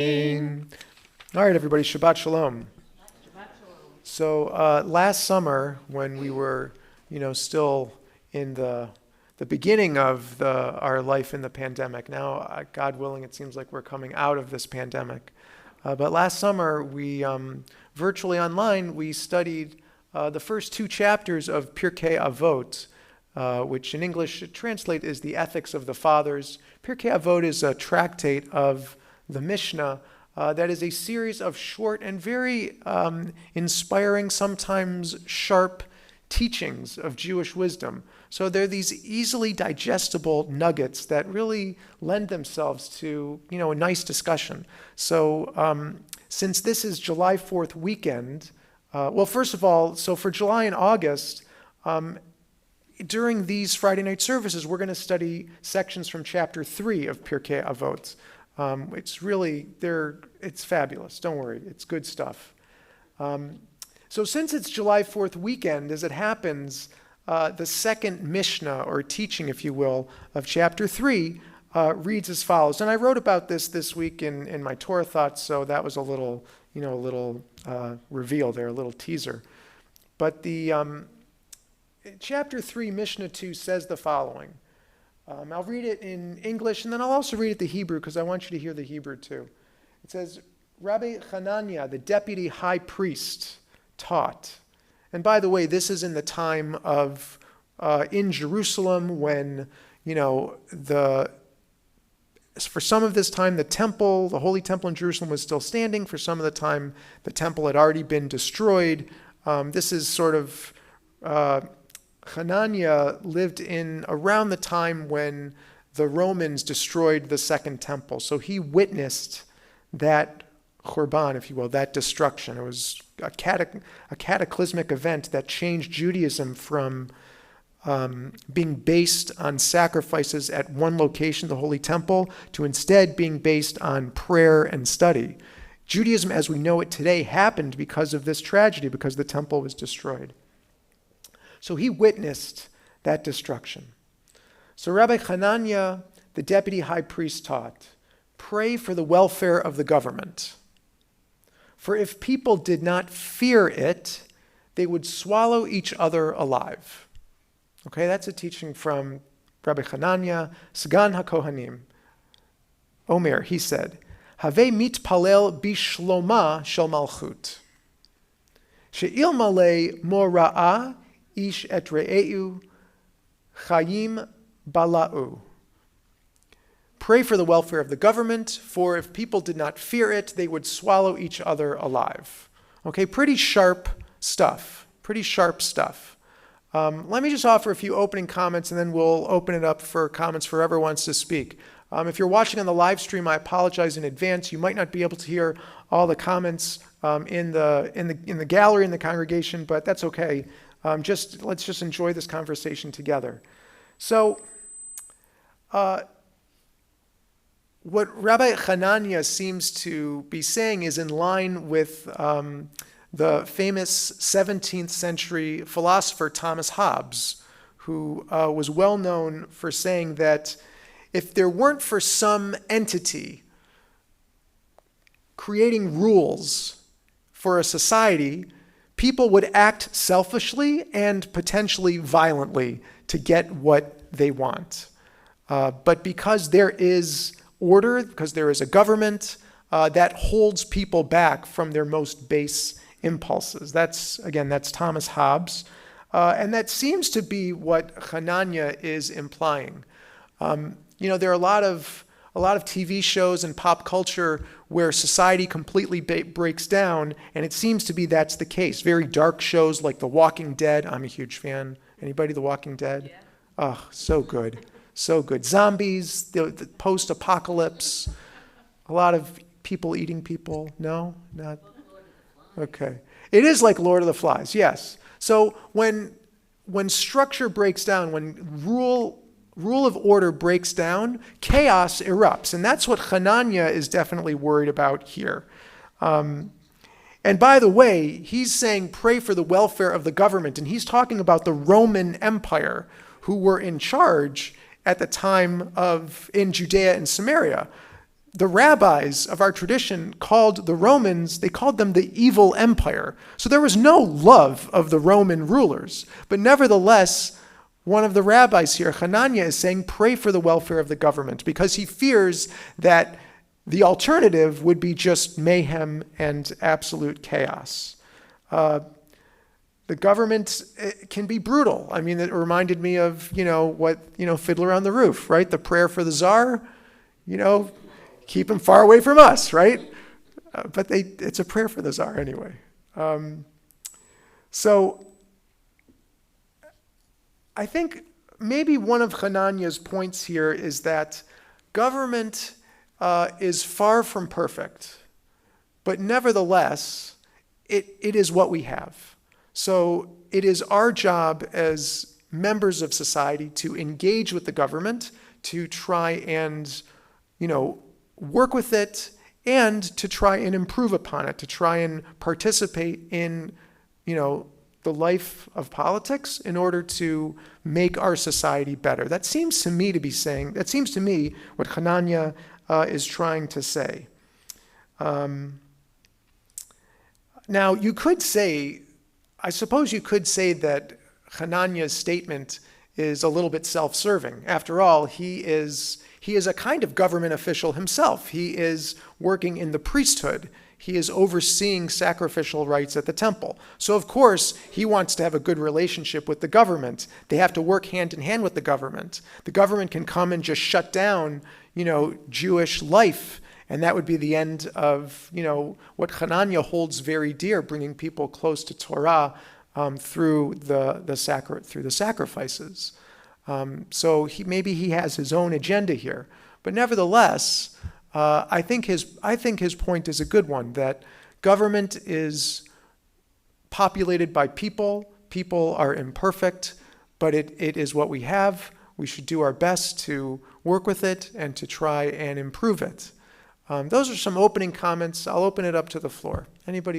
All right, everybody, Shabbat Shalom. So last summer, when we were, still in the beginning of our life in the pandemic, now, God willing, it seems like we're coming out of this pandemic. But last summer, we virtually online, we studied the first two chapters of Pirkei Avot, which in English translate as the Ethics of the Fathers. Pirkei Avot is a tractate of the Mishnah that is a series of short and very inspiring, sometimes sharp teachings of Jewish wisdom. So they're these easily digestible nuggets that really lend themselves to, a nice discussion. So since this is July 4th weekend, first of all, so for July and August, during these Friday night services, we're going to study sections from chapter 3 of Pirkei Avot. It's fabulous. Don't worry, it's good stuff. So since it's July 4th weekend, as it happens, the second Mishnah, or teaching, if you will, of chapter 3 reads as follows. And I wrote about this week in my Torah thoughts, so that was a little reveal there, a little teaser. But the chapter 3, Mishnah 2 says the following. I'll read it in English, and then I'll also read it in Hebrew, because I want you to hear the Hebrew too. It says, Rabbi Hananiah, the deputy high priest, taught. And by the way, this is in the time of, in Jerusalem, when, for some of this time, the Holy Temple in Jerusalem was still standing. For some of the time, the temple had already been destroyed. This is sort of... Hananiah lived in around the time when the Romans destroyed the second temple. So he witnessed that Khurban, if you will, that destruction. It was a cataclysmic event that changed Judaism from being based on sacrifices at one location, the Holy Temple, to instead being based on prayer and study. Judaism as we know it today happened because of this tragedy, because the temple was destroyed. So he witnessed that destruction. So Rabbi Hananiah, the deputy high priest, taught, pray for the welfare of the government. For if people did not fear it, they would swallow each other alive. Okay, that's a teaching from Rabbi Hananiah, Sagan HaKohanim. Omer, he said, Have mitpalel bishloma shel malchut. She'ilmale mora'ah ish et re'eu chayim bala'u. Pray for the welfare of the government, for if people did not fear it, they would swallow each other alive. Okay, pretty sharp stuff. Let me just offer a few opening comments, and then we'll open it up for comments for whoever wants to speak. If you're watching on the live stream, I apologize in advance. You might not be able to hear all the comments in the gallery, in the congregation, but that's okay. Let's just enjoy this conversation together. So, what Rabbi Hananiah seems to be saying is in line with the famous 17th century philosopher Thomas Hobbes, who was well known for saying that if there weren't for some entity creating rules for a society, people would act selfishly and potentially violently to get what they want. But because there is order, because there is a government, that holds people back from their most base impulses. That's Thomas Hobbes. And that seems to be what Hananiah is implying. There are a lot of TV shows and pop culture where society completely breaks down, and it seems to be that's the case. Very dark shows like The Walking Dead. I'm a huge fan. Anybody The Walking Dead? Yeah. Oh, so good. So good. Zombies, the post-apocalypse, a lot of people eating people. No? Not? Okay. It is like Lord of the Flies, yes. So when structure breaks down, when rule of order breaks down, chaos erupts. And that's what Hananiah is definitely worried about here. And by the way, he's saying pray for the welfare of the government. And he's talking about the Roman Empire, who were in charge at the time in Judea and Samaria. the rabbis of our tradition called the Romans, they called them the evil empire. So there was no love of the Roman rulers. But nevertheless, one of the rabbis here, Hananiah, is saying, pray for the welfare of the government, because he fears that the alternative would be just mayhem and absolute chaos. The government can be brutal. I mean, it reminded me of, Fiddler on the Roof, right? The prayer for the czar, keep him far away from us, right? But it's a prayer for the czar anyway. So I think maybe one of Hananiah's points here is that government is far from perfect, but nevertheless, it is what we have. So it is our job as members of society to engage with the government, to try and, work with it, and to try and improve upon it, to try and participate in, the life of politics in order to make our society better. That seems to me what Hananiah is trying to say. Now, I suppose you could say that Hananiah's statement is a little bit self-serving. After all, he is a kind of government official himself. He is working in the priesthood. He is overseeing sacrificial rites at the temple. So of course, he wants to have a good relationship with the government. They have to work hand in hand with the government. The government can come and just shut down, Jewish life, and that would be the end of, what Hananiah holds very dear, bringing people close to Torah through the sacrifices. So maybe he has his own agenda here, but nevertheless, I think his point is a good one, that government is populated by people. People are imperfect, but it is what we have. We should do our best to work with it and to try and improve it. Those are some opening comments. I'll open it up to the floor. Anybody?